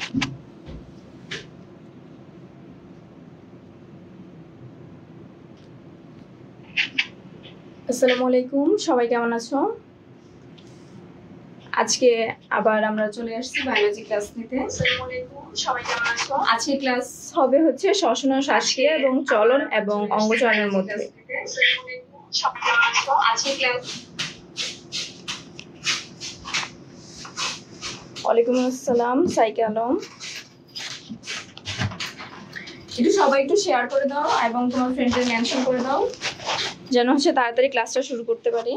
আসসালামু আলাইকুম, সবাই কেমন আছো? আজকে আবার আমরা চলে আসছি বায়োলজি ক্লাস নিতে। আসসালামু আলাইকুম, সবাই কেমন আছো? আজকে ক্লাস হবে হচ্ছে শ্বসন ও শ্বাসক্রিয়া এবং চলন এবং অঙ্গচয়নের মধ্যে। আসসালামু আলাইকুম, সবাই কেমন আছো? আজকে ক্লাস ওয়ালাইকুম আসসালাম, সাইকে আলম। একটু সবাই একটু শেয়ার করে দাও এবং তোমার ফ্রেন্ডদের মেনশন করে দাও যেন হচ্ছে তাড়াতাড়ি ক্লাসটা শুরু করতে পারি।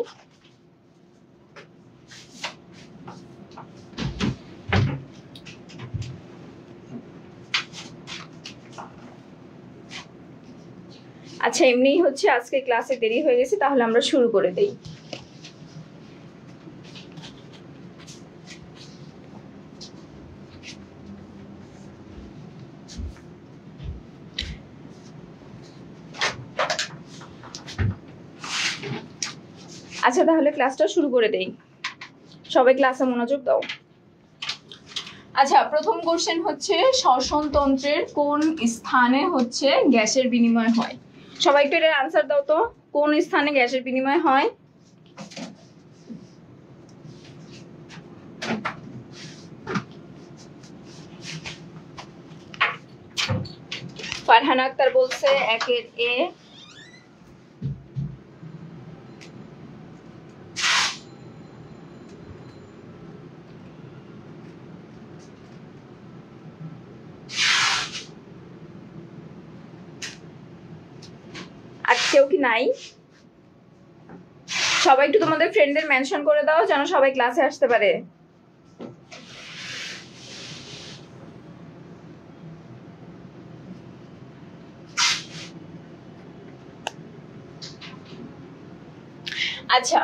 আচ্ছা, এমনিই হচ্ছে আজকে ক্লাসে দেরি হয়ে গেছে, তাহলে আমরা শুরু করে দেই। আচ্ছা, তাহলে ক্লাসটা শুরু করে দেই। সবাই ক্লাসে মনোযোগ দাও। আচ্ছা, প্রথম কোশ্চেন হচ্ছে শ্বসন তন্ত্রের কোন স্থানে হচ্ছে গ্যাসের বিনিময় হয়? সবাই একটু এটার আনসার দাও তো, কোন স্থানে গ্যাসের বিনিময় হয়? ফারহানা আক্তার বলছে একের এ। আর কেউ কি নাই? সবাই একটু তোমাদের ফ্রেন্ডদের মেনশন করে দাও যেন সবাই ক্লাসে আসতে পারে। আচ্ছা,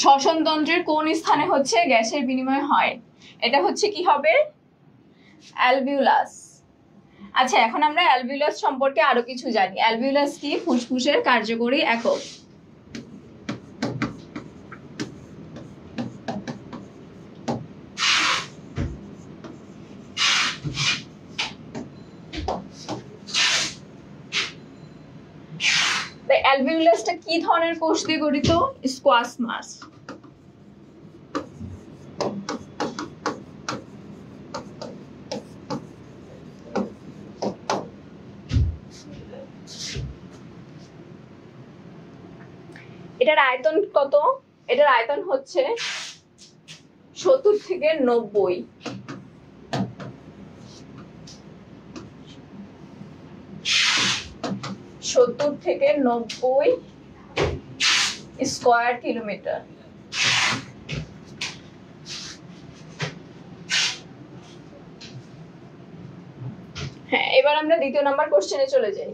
শ্বসন তন্ত্রের কোন স্থানে হচ্ছে গ্যাসের বিনিময় হয়? এটা হচ্ছে কি হবে? অ্যালভিউলাস। আচ্ছা, এখন আমরা অ্যালভিউলাস সম্পর্কে আরো কিছু জানি। অ্যালভিউলাস কি? ফুসফুসের কার্যকরী একক। অ্যালভিউলাসটা কি ধরনের কোষ দিয়ে গঠিত? স্কোয়াসমাস। এটার আয়তন কত? এটার আয়তন হচ্ছে 70 থেকে 90। Square kilometre. হ্যাঁ, এবার আমরা দ্বিতীয় নাম্বার কোশ্চেনে চলে যাই।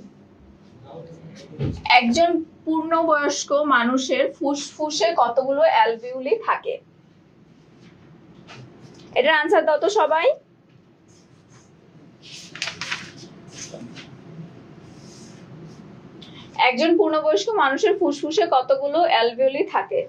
একজন পূর্ণবয়স্ক মানুষের ফুসফুসে কতগুলো অ্যালভিউলি থাকে? এটার আনসার দাও তো সবাই। একজন পূর্ণবয়স্ক মানুষের ফুসফুসে কতগুলো অ্যালভিউলি থাকে?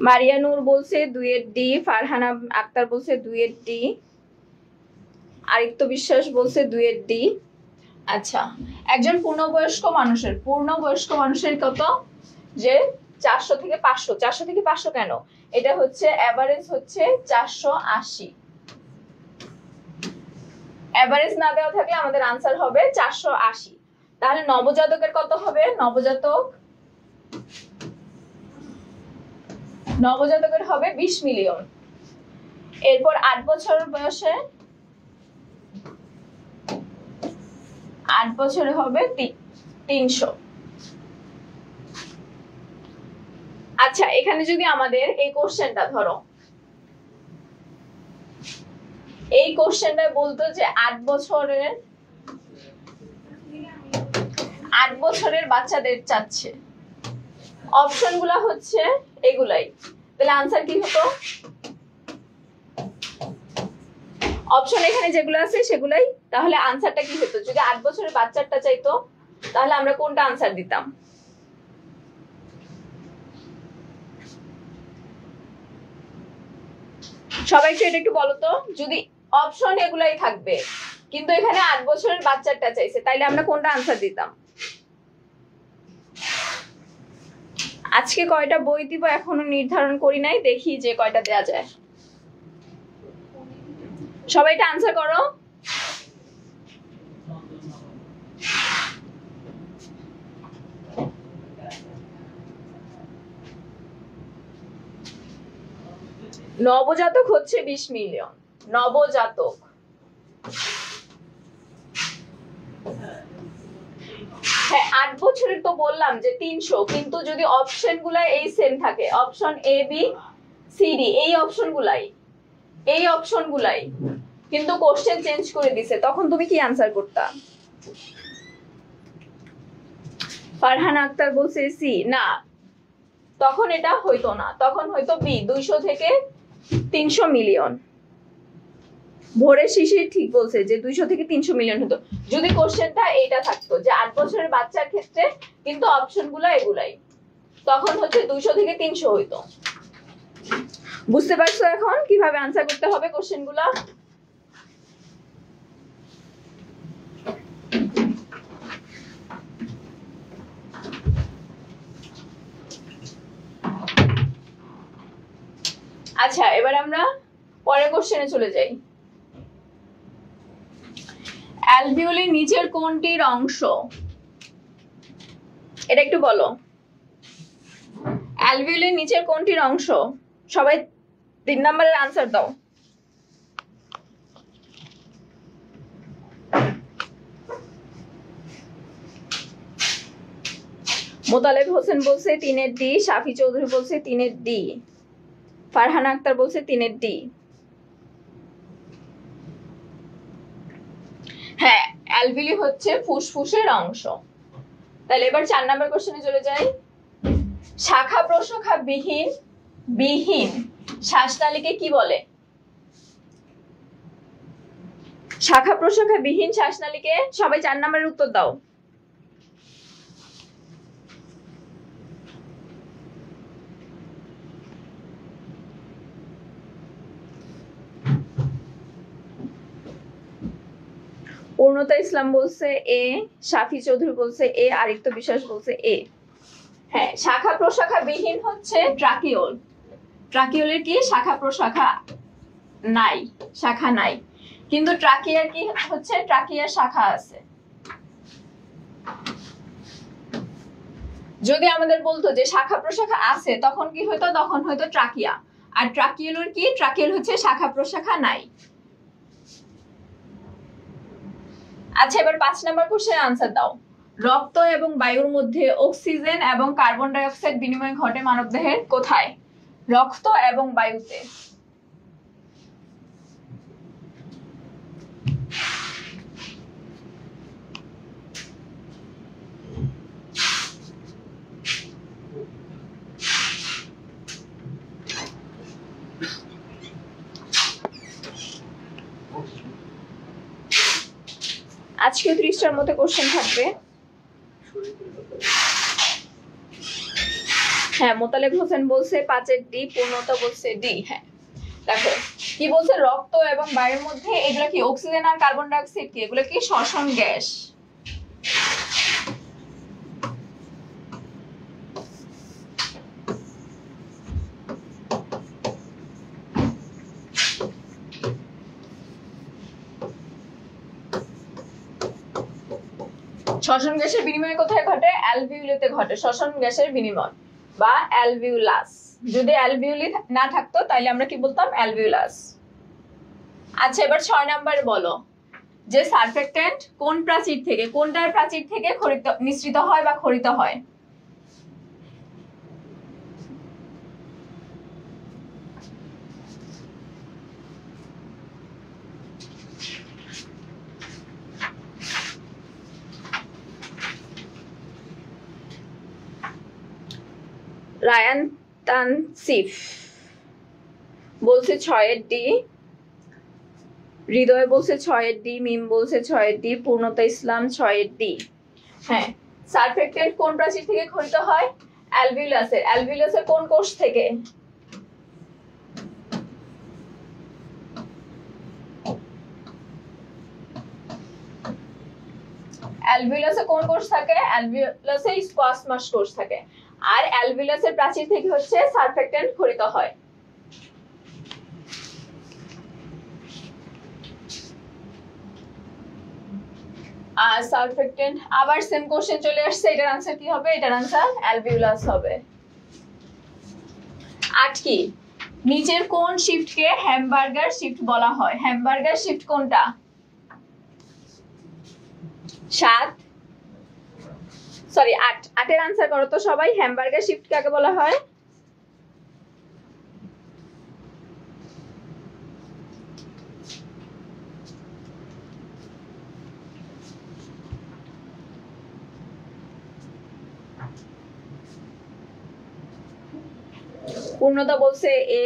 মারিয়া নূর বলছে 2 ডি, ফারহানা আক্তার বলছে 2 ডি, আরিত্য বিশ্বাস বলছে 2 ডি। আচ্ছা, একজন পূর্ণবয়স্ক মানুষের কত? যে 400 থেকে 500। 400 থেকে 500 কেন? এটা হচ্ছে এভারেজ হচ্ছে 480। এভারেজ না দেওয়া থাকলে আমাদের আনসার হবে 480। তাহলে নবজাতকের কত হবে? নবজাতকের হবে 20 মিলিয়ন। এরপর 8 বছর বয়সে 8 বছরে হবে 300। আচ্ছা, এখানে যদি আমাদের এই কোশ্চেনটা ধরো, এই কোশ্চেনটা বলতো যে 8 বছরের বাচ্চাদের চাচ্ছে, অপশনগুলো হচ্ছে এগুলাই, তাহলে আনসার কি হতো? অপশন এখানে যেগুলো আছে সেগুলাই, তাহলে আনসারটা কি হতো? যদি 8 বছরের বাচ্চাটা চাইতো তাহলে আমরা কোনটা আনসার দিতাম? সবাই এটা একটু বলো তো, যদি অপশন এগুলাই থাকবে কিন্তু এখানে 8 বছরের বাচ্চাটা চাইছে তাইলে আমরা কোনটা আনসার দিতাম? আজকে কয়টা বই দিব এখনো নির্ধারণ করি নাই, দেখি যে কয়টা দেয়া যায়। সবাই এটা আনসার করো। নবজাতক হচ্ছে 20 মিলিয়ন। নবজাতক, হ্যাঁ 8 বছরের তো বললাম যে 300, কিন্তু যদি অপশন গুলা এই সেম থাকে, option A B C D, এই অপশন গুলাই কিন্তু কোশ্চেন চেঞ্জ করে দিছে, তখন তুমি কি আনসার করতা? ফারহানা আক্তার বলছে সি, না তখন এটা হইতো না, তখন হয়তো বি, 200 থেকে 300 মিলিয়ন। ভোরের শিশির ঠিক বলছে যে 200 থেকে 300 মিলিয়ন হতো যদি কোশ্চেনটা এইটা থাকতো যে 8 বছরের বাচ্চার ক্ষেত্রে কিন্তু অপশনগুলো এগুলাই, তখন হচ্ছে 200 থেকে 300 হইতো। বুঝতে পারছো এখন কিভাবে আনসার করতে হবে কোশ্চেনগুলো? আচ্ছা এবার আমরা পরের কোশ্চেনে চলে যাই। অ্যালভিওলির নিচের কোনটির অংশ? এটা একটু বলো। অ্যালভিওলির নিচের কোনটির অংশ? সবাই 3 নম্বরের আনসার দাও। মোতালেব হোসেন বলছে 3-এর ডি, শাফি চৌধুরী বলছে 3-এর ডি, ফারহানা আক্তার বলছে 3-এর ডি। হ্যাঁ অ্যালভিওলি হচ্ছে ফুসফুসের অংশ। তাহলে এবার 4 নম্বর কোশ্চেনে চলে যাই। শাখা প্রশাখা বিহীন শ্বাসনালীকে কি বলে? শাখা প্রশাখা বিহীন শ্বাসনালীকে, সবাই 4 নম্বরের উত্তর দাও। পূর্ণতা ইসলাম বলছে এ, শাফি চৌধুরী বলছে এ, আরিত্য বিশ্বাস বলছে এ। হ্যাঁ শাখা প্রশাখা বিহীন হচ্ছে ট্রাকিওল। ট্রাকিওলের কি শাখা প্রশাখা নাই, শাখা নাই, কিন্তু ট্রাকিয়ার কি হচ্ছে, ট্রাকিয়ার শাখা আছে। যদি আমাদের বলতো যে শাখা প্রশাখা আছে তখন কি হইতো? তখন হয়তো ট্রাকিয়া। আর ট্রাকিওলের কি, ট্রাকিওল হচ্ছে শাখা প্রশাখা নাই। আচ্ছা এবার 5 নম্বর কোশ্চেনের আনসার দাও। রক্ত এবং বায়ুর মধ্যে অক্সিজেন এবং কার্বন ডাই অক্সাইড বিনিময় ঘটে মানবদেহের কোথায়? রক্ত এবং বায়ুতে। আজকে 30টার মধ্যে কোশ্চেন থাকবে। হ্যাঁ মোতালেব হোসেন বলছে 5-এর ডি, পূর্ণতা বলছে ডি। হ্যাঁ দেখো কি বলছে, রক্ত এবং বায়ুর মধ্যে এগুলো কি অক্সিজেন আর কার্বন ডাই অক্সাইড কি, এগুলো কি শ্বসন গ্যাস। শ্বসন গ্যাসের বিনিময় কোথায় ঘটে? অ্যালভিওলিতে ঘটে শ্বসন গ্যাসের বিনিময়, বা অ্যালভিউলাস। যদি অ্যালভিওলি না থাকতো তাহলে আমরা কি বলতাম? অ্যালভিউলাস। আচ্ছা এবার 6 নম্বরে বলো যে সারফেক্টেন্ট কোন প্রাচীর থেকে, কোনটার প্রাচীর থেকে নিঃসৃত হয় বা ক্ষরিত হয়? রায়ান তানসিফ বলছে 6-এর ডি, হৃদয় বলছে 6 D, মিম বলছে 6 D, পূর্ণতা ইসলাম 6 D। হ্যাঁ, সারফেক্টেন্ট কোন প্রাচীর থেকে ক্ষরিত হয়? অ্যালভিউলাসের। অ্যালভিউলাসের কোন কোষ থেকে? অ্যালভিউলাসে কোন কোষ থাকে? অ্যালভিউলাসে স্কোয়াসমাস কোষ থাকে। আর অ্যালভিউলাসের প্রাচীর থেকে হচ্ছে সারফেক্টেন্ট ক্ষরিত হয়। আর সারফেক্টেন্ট আবার সেম কোশ্চেন চলে আসছে, এটার আনসার কি হবে? এটার আনসার অ্যালভিউলাস হবে। 8 কি? নিচের কোন শিফটকে হ্যামবার্গার শিফট বলা হয়? হ্যামবার্গার শিফট কোনটা? 7 সরি 8। 8 এর আনসার করো তো সবাই। হ্যামবার্গার শিফট কাকে বলা হয়? পূর্ণতা বলছে এ,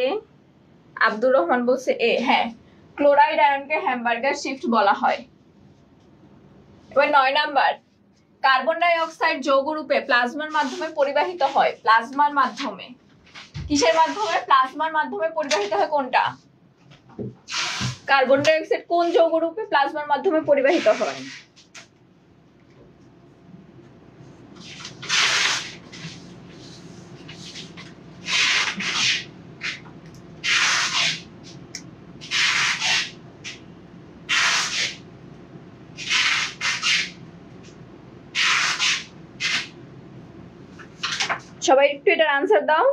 আব্দুর রহমান বলছে এ। হ্যাঁ, ক্লোরাইড আয়নকে হ্যামবার্গার শিফট বলা হয়। এবার 9 নাম্বার, কার্বন ডাই অক্সাইড যৌগরূপে প্লাজমার মাধ্যমে পরিবাহিত হয়। প্লাজমার মাধ্যমে, কিসের মাধ্যমে? প্লাজমার মাধ্যমে পরিবাহিত হয় কোনটা? কার্বন ডাই অক্সাইড কোন যৌগরূপে প্লাজমার মাধ্যমে পরিবাহিত হয়? সবাই একটু এটার আনসার দাও।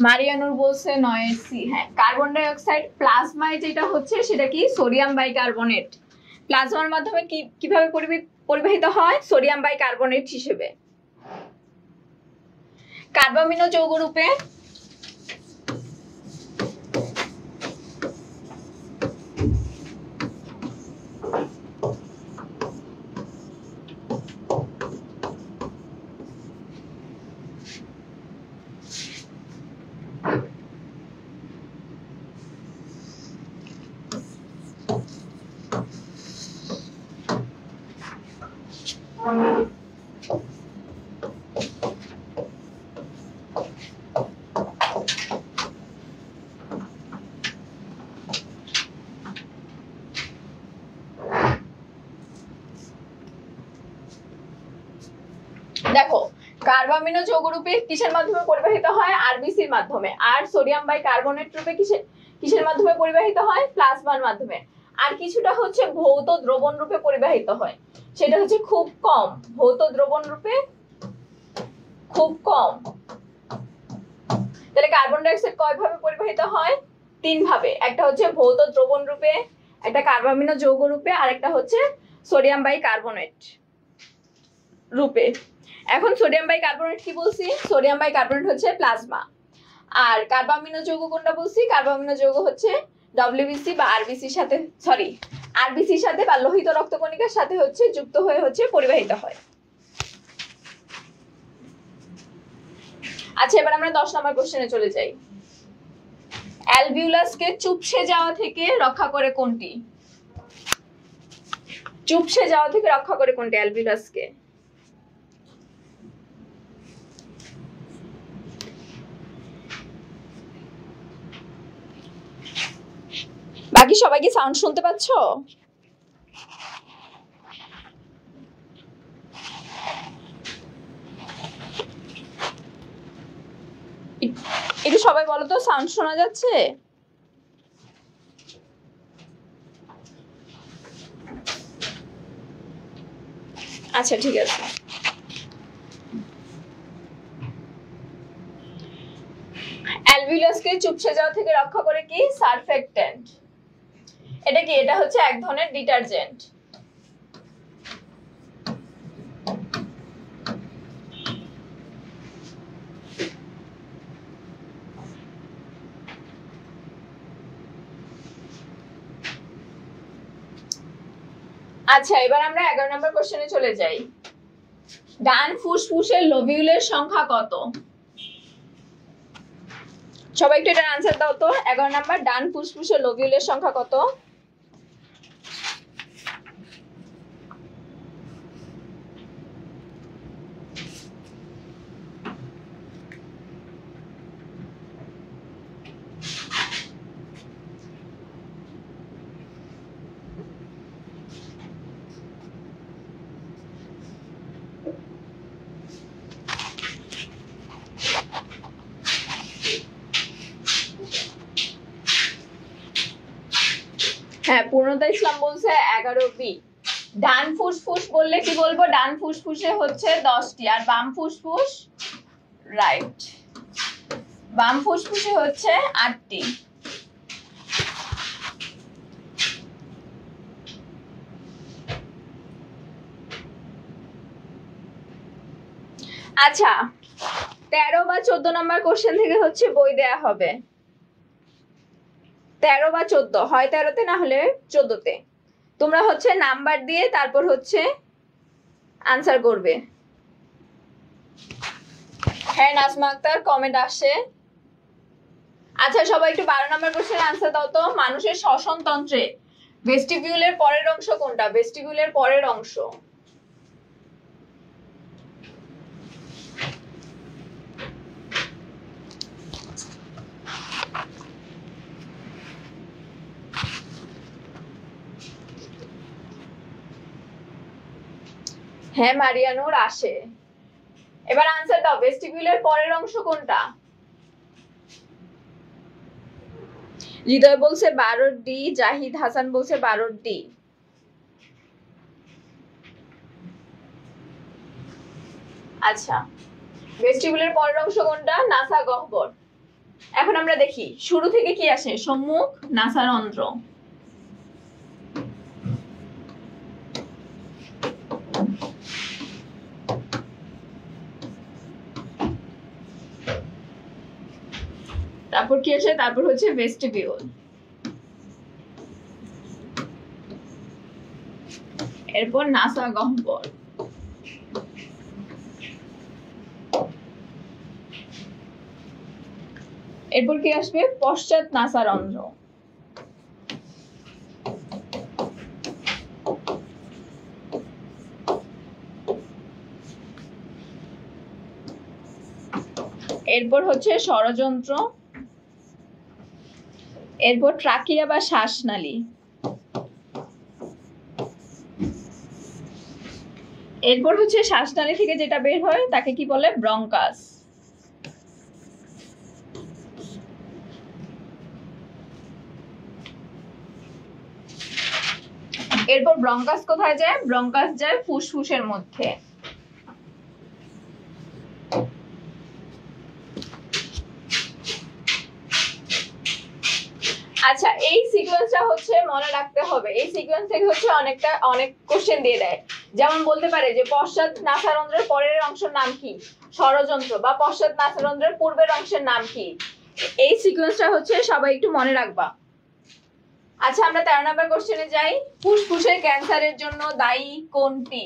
মারিয়ানুর বলছে 9 সি। হ্যাঁ, কার্বন ডাই অক্সাইড প্লাজমায় যেটা হচ্ছে সেটা কি? Sodium bicarbonate. প্লাজমার মাধ্যমে কিভাবে পরিবাহিত হয়? সোডিয়াম বাইকার্বনেট হিসেবে। কার্বামিনো যৌগরূপে দেখো, কার্বামিনো যৌগরূপে কিসের মাধ্যমে পরিবাহিত হয়? আরবিসির মাধ্যমে। আর সোডিয়াম বাইকার্বনেট রূপে কিসের মাধ্যমে পরিবাহিত হয়? প্লাজমার মাধ্যমে। আর কিছুটা হচ্ছে ভৌত দ্রবণ রূপে পরিবাহিত হয়, সেটা হচ্ছে খুব কম। ভৌত দ্রবণ রূপে খুব কম। তাহলে কার্বন ডাই অক্সাইড কয় ভাবে পরিবাহিত হয়? 3 ভাবে। একটা হচ্ছে ভৌত দ্রবণ রূপে, একটা কার্বামিনো যৌগ রূপে, আর একটা হচ্ছে সোডিয়াম বাইকার্বনেট রূপে। এখন সোডিয়াম বাইকার্বনেট কি বলছি? সোডিয়াম বাইকার্বনেট হচ্ছে প্লাজমা। আর কার্বামিনো যৌগ কোনটা বলছি? কার্বামিনো যৌগ হচ্ছে ডব্লিউবিসি বা আরবিসির সাথে, সরি আরবিসির সাথে বা লোহিত রক্তকণিকার সাথে হচ্ছে যুক্ত হয়ে হচ্ছে পরিবাহিত হয়। আচ্ছা, এবার আমরা 10 নম্বর কোশ্চেনে চলে যাই। অ্যালভিউলাসকে চুপসে যাওয়া থেকে রক্ষা করে কোনটি? চুপসে যাওয়া থেকে রক্ষা করে কোনটি অ্যালভিউলাসকে? বাকি সবাই কি সাউন্ড শুনতে পাচ্ছ? একটু সবাই বলো তো, সাউন্ড শোনা যাচ্ছে? আচ্ছা, ঠিক আছে। অ্যালভিউলাসকে চুপসে যাওয়া থেকে রক্ষা করে কি? সারফেক্টেন্ট। এটা কি? এটা হচ্ছে এক ধরনের ডিটারজেন্ট। আচ্ছা, এবার আমরা 11 নম্বর কোশ্চেনে চলে যাই। ডান ফুসফুসের লোভিউলের সংখ্যা কত? সবাই একটু এটার আনসার দাও তো। 11 নম্বর, ডান ফুসফুসের লোভিউলের সংখ্যা কত? হ্যাঁ, পূর্ণতা ইসলাম বলছে 11B। ডান ফুসফুস বললে কি বলবো? ডান ফুসফুসে হচ্ছে 10টি, আর বাম ফুসফুস, রাইট, বাম ফুসফুসে হচ্ছে 8টি। আচ্ছা, 13 বা 14 নম্বর কোশ্চেন থেকে হচ্ছে বই দেয়া হবে। 13 বা 14, হয় 13তে না হলে 14তে। তোমরা হচ্ছে নাম্বার দিয়ে তারপর হচ্ছে আনসার করবে। হ্যাঁ, নাজমা আক্তার কমেন্ট আসে। আচ্ছা, সবাই একটু 12 নম্বর কোশ্চেনের আনসার দাও তো। মানুষের শ্বসন তন্ত্রে ভেস্টিবিউলের পরের অংশ কোনটা? ভেস্টিবিউলের পরের অংশ। হ্যাঁ, মারিয়ানুর আসে। এবার আনসার দাও, ভেস্টিবিউলের পরের অংশ কোনটা? হৃদয় বলছে 12D, জাহিদ হাসান বলছে 12D। আচ্ছা, ভেস্টিবিউলের পরের অংশ কোনটা? নাসা গহ্বর। এখন আমরা দেখি শুরু থেকে কি আসে। সম্মুখ নাসারন্ধ্র, তারপর কি আসে? তারপর হচ্ছে ভেস্টিবিউল, এরপর নাসা গহ্বর, এরপর কি আসবে? পশ্চাৎ নাসারন্ধ্র। এরপর হচ্ছে ষড়যন্ত্র, এরপর ট্রাকিয়া বা শ্বাসনালী, এরপর হচ্ছে শ্বাসনালী থেকে যেটা বের হয় তাকে কি বলে? ব্রঙ্কাস। এরপর ব্রঙ্কাস কোথায় যায়? ব্রঙ্কাস যায় ফুসফুসের মধ্যে। আচ্ছা, এই সিকোয়েন্সটা হচ্ছে মনে রাখতে হবে। এই সিকোয়েন্স থেকে হচ্ছে অনেক কোশ্চেন দিয়ে দেয়। যেমন বলতে পারে যে পশ্চাৎ নাসারন্ধ্রের পরের অংশের নাম কি? ষড়যন্ত্র। বা পশ্চাৎ নাসারন্ধ্রের পূর্বের অংশের নাম কি? এই সিকোয়েন্সটা হচ্ছে সবাই একটু মনে রাখবা। আচ্ছা, আমরা 13 নম্বর কোশ্চেনে যাই। ফুসফুসের ক্যান্সারের জন্য দায়ী কোনটি?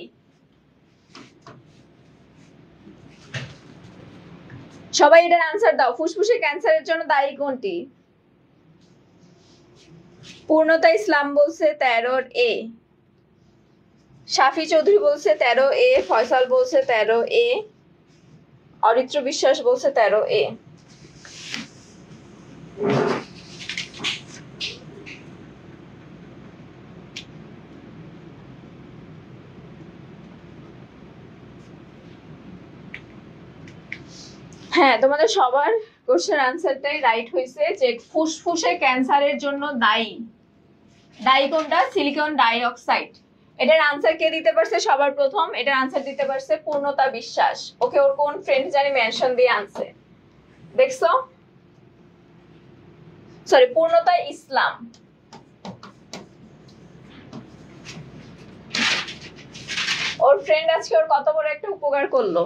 সবাই এটার আনসার দাও। ফুসফুসের ক্যান্সারের জন্য দায়ী কোনটি? পূর্ণতা ইসলাম বলছে 13A, শাফি চৌধুরী বলছে 13A, ফয়সাল বলছে 13A, অরিত্র বিশ্বাস বলছে 13A। হ্যাঁ, তোমাদের সবার কোশ্চেন আনসারটাই রাইট হয়েছে যে ফুসফুসে ক্যান্সারের জন্য দায়ী কোনটা? Silicon dioxide. এটার আনসার কে দিতে পারছে সবার প্রথম? এটার আনসার দিতে পারছে পূর্ণতা বিশ্বাস। ওকে, ওর কোন ফ্রেন্ড জানি মেনশন দিয়ে আনছে, দেখছো? সরি পূর্ণতা ইসলাম। ওর ফ্রেন্ড আজকে ওর কত বড় একটা উপকার করলো।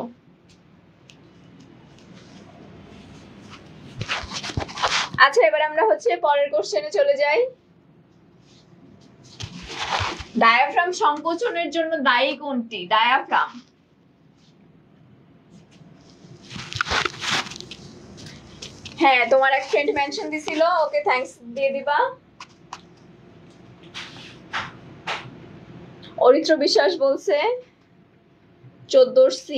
আচ্ছা এবার আমরা হচ্ছে পরের কোশ্চেনে চলে যাই। ডায়াফ্রাম সংকোচনের জন্য দায়ী কোনটি? ডায়াফ্রাম। হ্যাঁ তোমার এক ফ্রেন্ড মেনশন দিছিল, ওকে থ্যাঙ্কস দিয়ে দিবা। অরিত্র বিশ্বাস বলছে 14C,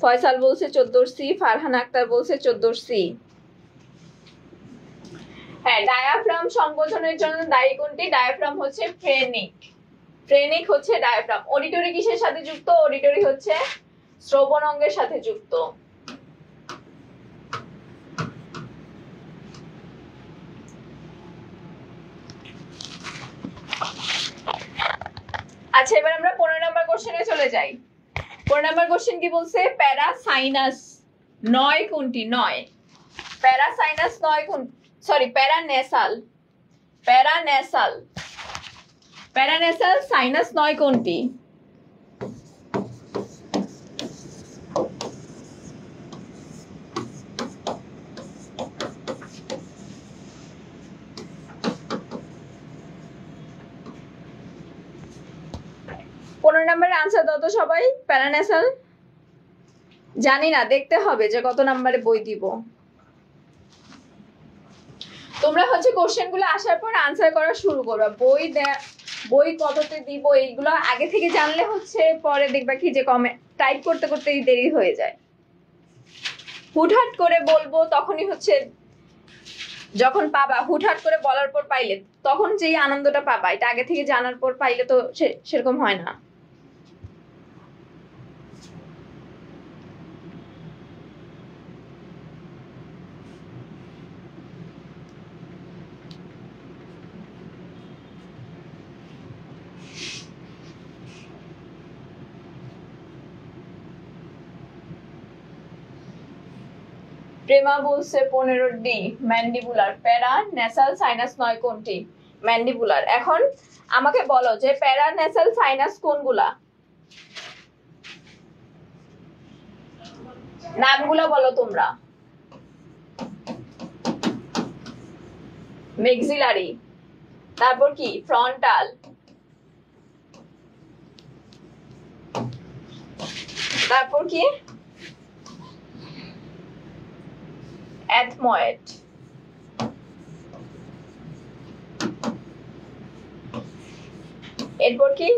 ফয়সাল বলছে 14C, ফারহানা আক্তার বলছে 14C। হ্যাঁ ডায়াফ্রাম সংকোচনের জন্য দায়ী কোনটি? ডায়াফ্রাম হচ্ছে ফ্রেনিক। ফ্রেনিক হচ্ছে ডায়াফ্রাম। অডিটরি কিসের সাথে যুক্ত? অডিটরি হচ্ছে শ্রবণ অঙ্গের সাথে যুক্ত। আচ্ছা এবার আমরা 15 নম্বর কোশ্চেনে চলে যাই। 15 নম্বর কোশ্চেন কি বলছে? প্যারাসাইনাস নয় কোনটি? নয়। প্যারাসাইনাস নয় কোন, সরি প্যারানেসাল। প্যারানেসাল, প্যারানেসাল সাইনাস নয় কোনটি? নম্বরের আনসার দাও তো সবাই। প্যারানেসাল জানি না, দেখতে হবে যে কত নম্বরে বই দিব। তোমরা হচ্ছে কোশ্চেন গুলো আসার পর আনসার করা শুরু করবা। বই কততে দিব এইগুলো আগে থেকে জানলে হচ্ছে পরে দেখবা কি যে কমেন্ট টাইপ করতে করতেই দেরি হয়ে যায়। হুটহাট করে বলবো তখনই হচ্ছে যখন পাবা, হুটহাট করে বলার পর পাইলে তখন যেই আনন্দটা পাবা, এটা আগে থেকে জানার পর পাইলে তো সেরকম হয় না। প্রেমা বলছে 15D ম্যান্ডিবুলার। প্যারা নেসাল সাইনাস নয় কোনটি? ম্যান্ডিবুলার। এখন আমাকে বলো যে প্যারা নেসাল সাইনাস কোনগুলা, নামগুলো বলো তোমরা। মেক্সিলারি, তারপর কি ফ্রন্টাল, তারপর কি এথময়েড, এরপর কি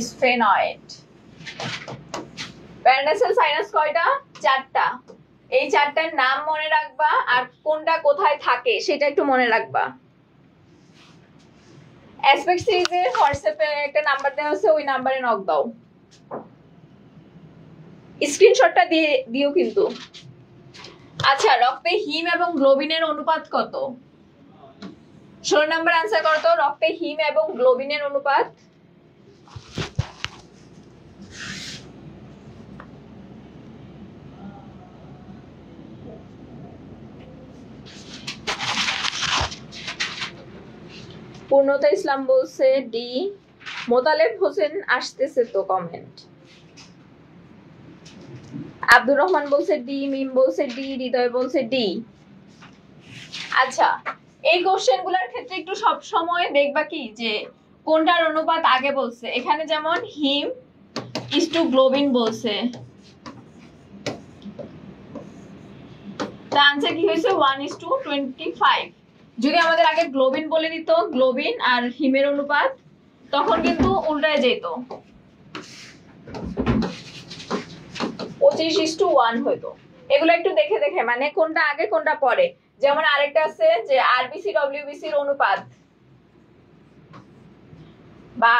স্ফেনয়েড। প্যারানেসাল সাইনাস কয়টা? 4টা। এই 4টার নাম মনে রাখবা আর কোনটা কোথায় থাকে সেটা একটু মনে রাখবা। অ্যাসপেক্ট সিরিজের হোয়াটসঅ্যাপে একটা নাম্বার দেওয়া আছে, ওই নাম্বারে নক দাও। স্ক্রিনশটটা দিও কিন্তু। আচ্ছা রক্তে হিম এবং গ্লোবিনের অনুপাত কত? 16 নম্বর আনসার করো তো। রক্তে হিম এবং গ্লোবিনের অনুপাত পূর্ণতা ইসলাম বলছে ডি। মোতালেব হোসেন আসতেছে তো কমেন্ট। আব্দুর রহমান বলছে ডি, মিম বলছে ডি, হৃদয় বলছে ডি। আচ্ছা এই কোশ্চেন গুলোর ক্ষেত্রে একটু সব সময় দেখবা কি যে কোনটার অনুপাত আগে বলছে। এখানে যেমন হিম ইস টু গ্লোবিন বলছে, তার আনসার কি হয়েছে 1:25। যদি আমাদের আগে গ্লোবিন বলে দিত, গ্লোবিন আর হিমের অনুপাত, তখন কিন্তু উল্টায় যেত, 25:1 হইতো। এগুলো একটু দেখে দেখে, মানে কোনটা আগে কোনটা পরে। যেমন আরেকটা আছে যে আরবিসি ডব্লিউবিসির অনুপাত, বা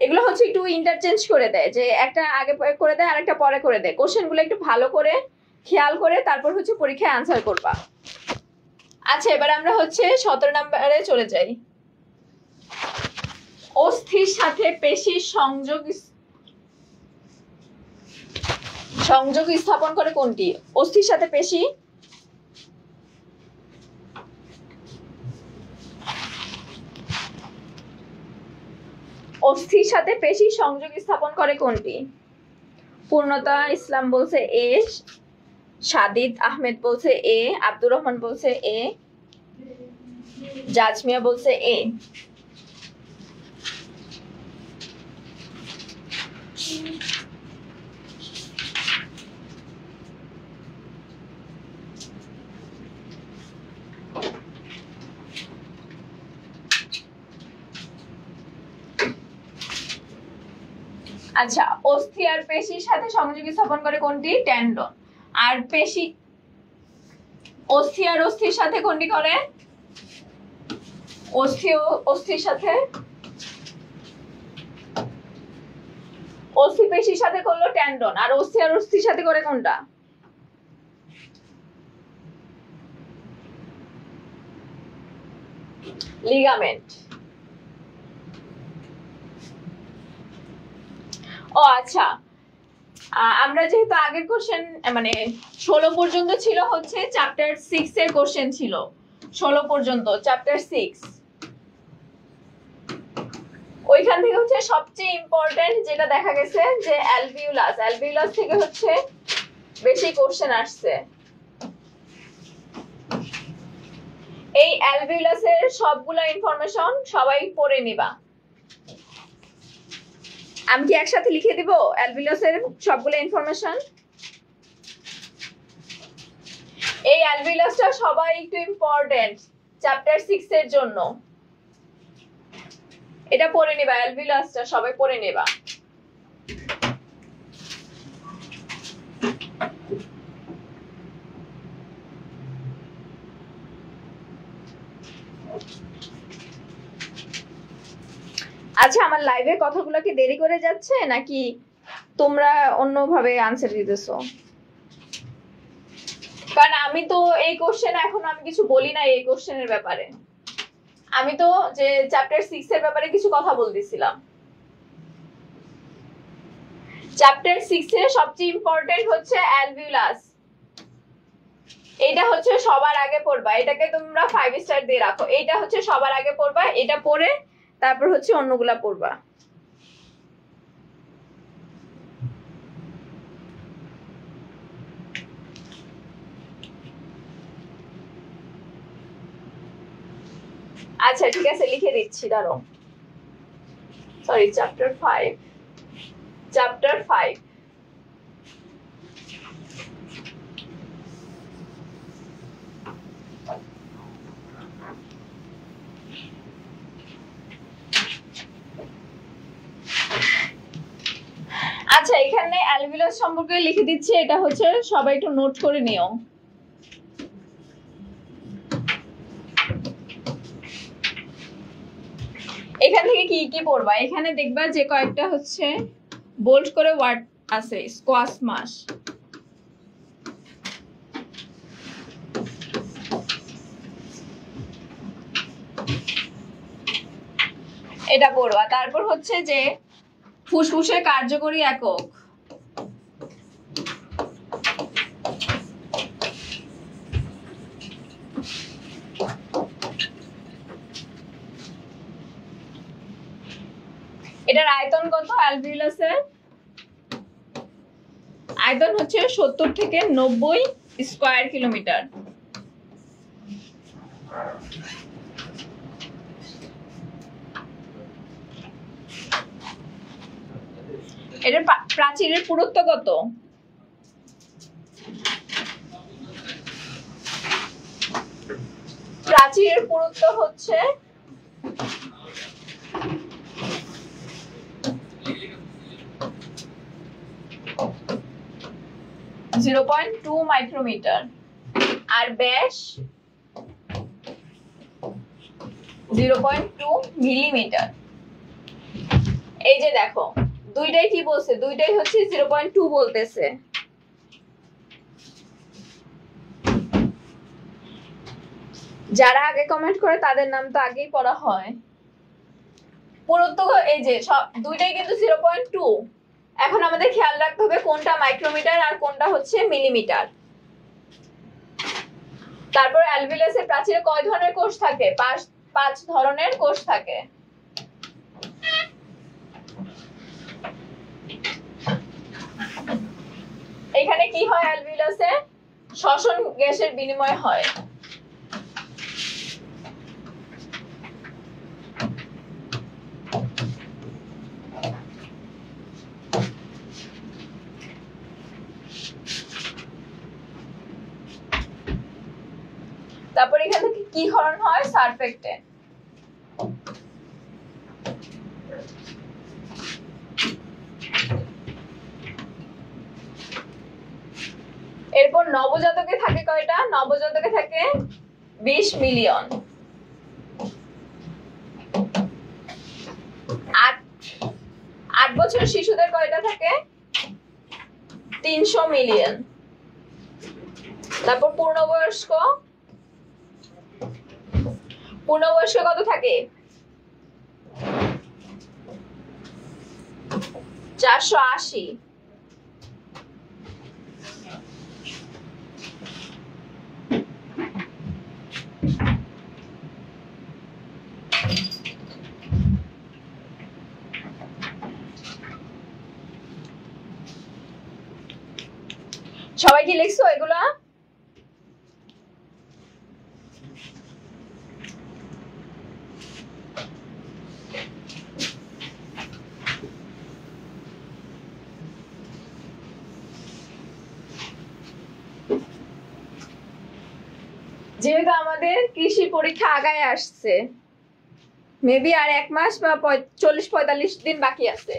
এগুলো হচ্ছে একটু ইন্টারচেঞ্জ করে দেয়, যে একটা আগে করে দেয় আর একটা পরে করে দেয়। কোশ্চেন গুলো একটু ভালো করে খেয়াল করে তারপর হচ্ছে পরীক্ষায় আনসার করবা। আচ্ছা এবার আমরা হচ্ছে 17 নম্বরে চলে যাই। অস্থির সাথে পেশির সংযোগ সংযোগ স্থাপন করে কোনটি? অস্থির সাথে পেশি, অস্থির সাথে পেশি সংযোগ স্থাপন করে কোনটি? পূর্ণতা ইসলাম বলছে এ, সাদিদ আহমেদ বলছে এ, আব্দুর রহমান বলছে এ, জাজমিয়া বলছে এ। আচ্ছা, অস্থি আর পেশির সাথে সংযোগ স্থাপন করে কোনটি? টেন্ডন। আর পেশি, অস্থি আর অস্থির সাথে কোনটি করে? অস্থি ও অস্থির সাথে, অস্থি পেশির সাথে করলো টেন্ডন, আর অস্থি আর অস্থির সাথে করে কোনটা? লিগামেন্ট। ও আচ্ছা, আমরা যেহেতু আগের কোশ্চেন মানে 16 পর্যন্ত ছিল হচ্ছে চ্যাপ্টার 6 এর কোশ্চেন ছিল, 16 পর্যন্ত চ্যাপ্টার 6, ওইখান থেকে হচ্ছে সবচেয়ে ইম্পর্টেন্ট যেটা দেখা গেছে যে অ্যালভিউলাস, অ্যালভিউলাস থেকে হচ্ছে বেশি কোশ্চেন আসছে। এই অ্যালভিউলাসের সবগুলা ইনফরমেশন সবাই পড়ে নিবা। আমি কি একসাথে লিখে দিব অ্যালভিউলাসের সবগুলো ইনফরমেশন? এই অ্যালভিউলাসটা সবাই একটু ইম্পর্টেন্ট চ্যাপ্টার 6 এর জন্য, এটা পড়ে নিবা, অ্যালভিউলাসটা সবাই পড়ে নিবা। আচ্ছা, আমার লাইভের কথাগুলো কি দেরি করে যাচ্ছে নাকি তোমরা অন্যভাবে আনসার দিতেছো? কারণ আমি তো এই কোশ্চেন এখন আমি কিছু বলি না, এই কোশ্চেনের ব্যাপারে আমি তো যে চ্যাপ্টার 6 এর ব্যাপারে কিছু কথা বলতেছিলাম। চ্যাপ্টার 6 এর সবচেয়ে ইম্পর্টেন্ট হচ্ছে অ্যালভিউলাস, এটা হচ্ছে সবার আগে পড়বা, এটাকে তোমরা 5 স্টার দিয়ে রাখো, এটা হচ্ছে সবার আগে পড়বা, এটা পড়ে তারপর হচ্ছে অন্যগুলা পড়বা। আচ্ছা ঠিক আছে, লিখে দিচ্ছি, দাঁড়াও। Sorry, chapter 5, chapter 5। আচ্ছা, এখানে অ্যালভিউলাস সম্পর্কে লিখে দিচ্ছি, এটা হচ্ছে সবাই একটু নোট করে নিও। এখান থেকে কি কি পড়বা? এখানে দেখবা যে কয়েকটা হচ্ছে বোল্ড করে ওয়ার্ড আছে, স্কোয়াশ মাস, এটা পড়বা। তারপর হচ্ছে যে ফুসফুসের কার্যকরী একক, এটার আয়তন কত? অ্যালভিউলাসের আয়তন হচ্ছে 70 থেকে 90 স্কয়ার কিলোমিটার। এটার প্রাচীরের পুরুত্ব কত? প্রাচীরের পুরুত্ব হচ্ছে 0.2 মাইক্রোমিটার, আর ব্যাস 0.2 মিলিমিটার। এই যে দেখো, দুইটাই কি বলছে? দুইটাই হচ্ছে 0.2 বলতেছে। যারা আগে কমেন্ট করে তাদের নাম তো আগেই পড়া হয়। পুরুত্ব এই যে সব দুইটাই কিন্তু 0.2, এখন আমাদের খেয়াল রাখতে হবে কোনটা মাইক্রোমিটার আর কোনটা হচ্ছে মিলিমিটার। তারপর অ্যালভিউলাসের প্রাচীরে কয় ধরনের কোষ থাকে? 5 ধরনের কোষ থাকে। এখানে কি হয়? অ্যালভিউলাসে শ্বসন গ্যাসের বিনিময় হয়। তারপর এখান থেকে কি হরণ হয়? সারফেক্টেন্ট। এরপর নবজাতকে থাকে কয়টা? নবজাতকে থাকে 20 মিলিয়ন। 8 বছর শিশুদের কয়টা থাকে? 300 মিলিয়ন। তারপর পূর্ণবয়স্ক কত থাকে? 480। সবাই কি লিখছো এগুলা? যেহেতু আমাদের কৃষি পরীক্ষা আগায় আসছে, মেবি আর 1 মাস বা 40-45 দিন বাকি আছে।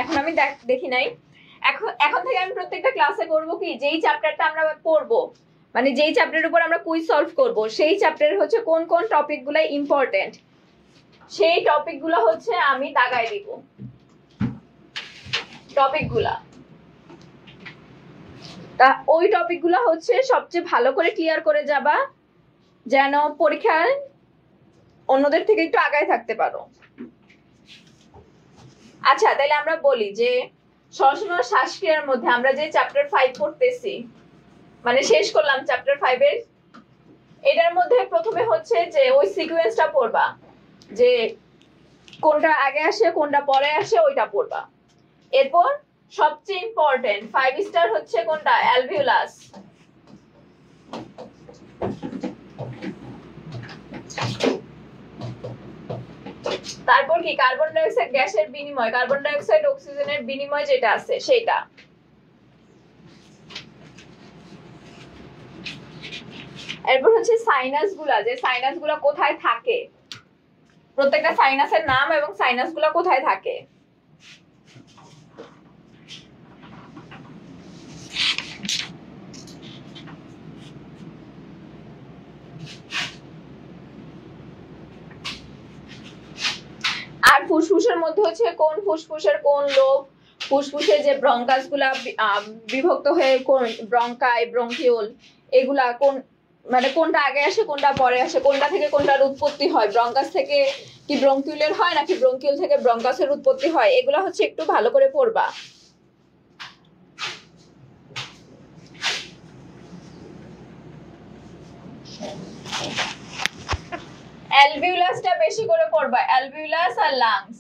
এখন আমি দেখি নাই। এখন থেকে আমি প্রত্যেকটা ক্লাসে করবো কি, যেই চ্যাপ্টারটা আমরা পড়বো, মানে যেই চ্যাপ্টারের উপর আমরা কুইজ সলভ করব, সেই চ্যাপ্টারের হচ্ছে কোন কোন টপিকগুলো ইম্পর্টেন্ট, সেই টপিকগুলো হচ্ছে আমি দাগায় দিব। টপিকগুলা ওই টপিকগুলো হচ্ছে সবচেয়ে ভালো করে ক্লিয়ার করে যাবা, যেন পরীক্ষায় অন্যদের থেকে একটু আগায় থাকতে পারো। আচ্ছা, তাহলে আমরা বলি যে শ্বসন ও শ্বাসক্রিয়ার মধ্যে আমরা যে চ্যাপ্টার 5 পড়তেছি, মানে শেষ করলাম চ্যাপ্টার 5 এর, এটার মধ্যে প্রথমে হচ্ছে যে ওই সিকোয়েন্সটা পড়বা, যে কোনটা আগে আসে কোনটা পরে আসে ওইটা পড়বা। এরপর সবচেয়ে ইম্পর্টেন্ট 5 স্টার হচ্ছে কোনটা? অ্যালভিউলাস। তারপর কি? কার্বন ডাই অক্সাইড গ্যাসের বিনিময়, কার্বন ডাই অক্সাইড অক্সিজেনের বিনিময় যেটা আছে সেটা। এরপর হচ্ছে সাইনাসগুলা, যে সাইনাসগুলা কোথায় থাকে, প্রত্যেকটা সাইনাসের নাম এবং সাইনাসগুলা কোথায় থাকে। আর ফুসফুসের মধ্যে হচ্ছে কোন ফুসফুসের কোন লোব, ফুসফুসের যে ব্রঙ্কাস গুলা বিভক্ত হয়ে কোন ব্রঙ্কাই, ব্রঙ্কিউল, এগুলা কোন, মানে কোনটা আগে আসে কোনটা পরে আসে, কোনটা থেকে কোনটার উৎপত্তি হয়, ব্রঙ্কাস থেকে কি ব্রঙ্কিউলের হয় নাকি ব্রঙ্কিউল থেকে ব্রঙ্কাসের উৎপত্তি হয়, এগুলা হচ্ছে একটু ভালো করে পড়বা। অ্যালভিউলাসটা বেশি করে পড়বা, অ্যালভিউলাস আর লাংস।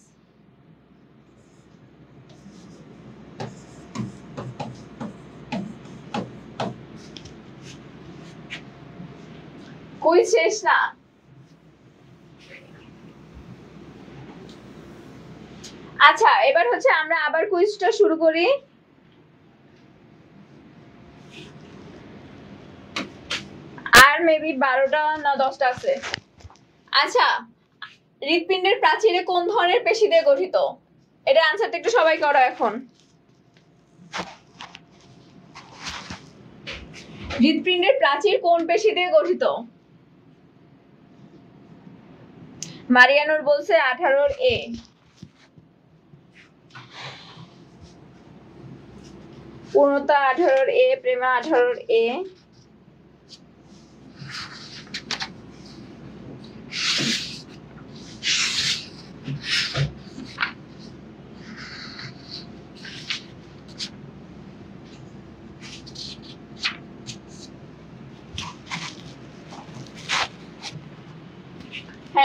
কুইজ শেষ না? আচ্ছা, এবার হচ্ছে আমরা আবার কুইজটা শুরু করি। আর মেবি 12টা না 10টা আছে। আচ্ছা, হৃৎপিণ্ডের প্রাচীরে কোন ধরনের পেশি দিয়ে গঠিত? এটা আনসারটা একটু সবাই করো এখন। হৃৎপিণ্ডের প্রাচীর কোন পেশি দিয়ে গঠিত? মারিয়ানুর বলছে 18 এ। পূর্ণতা 18 এ, প্রেমা 18 এ।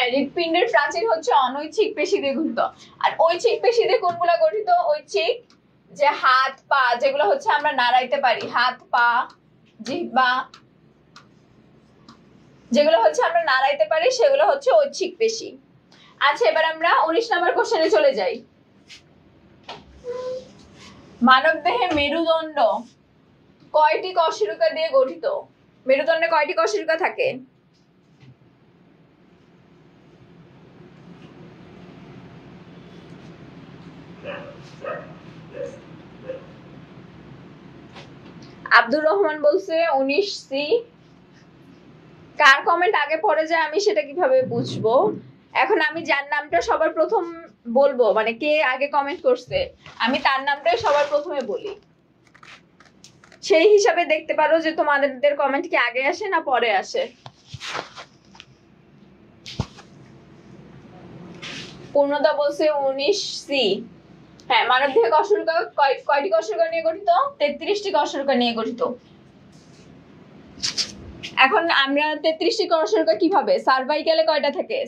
হ্যাঁ, হৃৎপিণ্ডের প্রাচীর হচ্ছে অনৈচ্ছিক পেশি দিয়ে গঠিত। আর ঐচ্ছিক পেশি দিয়ে কোনগুলো গঠিত? ঐচ্ছিক যে হাত পা, যেগুলো হচ্ছে আমরা নাড়াইতে পারি, হাত পা জিহ্বা, যেগুলো হচ্ছে আমরা নাড়াইতে পারি সেগুলো হচ্ছে ঐচ্ছিক পেশি। আচ্ছা, এবার আমরা 19 নম্বর কোশ্চেনে চলে যাই। মানব দেহে মেরুদণ্ড কয়টি কশেরুকা দিয়ে গঠিত? মেরুদণ্ডে কয়টি কশেরুকা থাকে? আব্দুর রহমান বলছে 19C। কার কমেন্ট আগে পড়ে যায় আমি সেটা কিভাবে বুঝবো? এখন আমি যার নামটা সবার প্রথম বলবো, মানে কে আগে কমেন্ট করছে, আমি তার নামটাই সবার প্রথমে বলি, সেই হিসাবে দেখতে পারো যে তোমাদের কমেন্ট কি আগে আসে না পরে আসে। পূর্ণতা বলছে 19C। হ্যাঁ, মানব দেহে কশেরুকা কয়টি কশেরুকা নিয়ে গঠিত? 33টি কশেরুকা নিয়ে গঠিত। এখন আমরা 33টি কশেরুকা কিভাবে, সার্ভাইকালে কয়টা থাকে?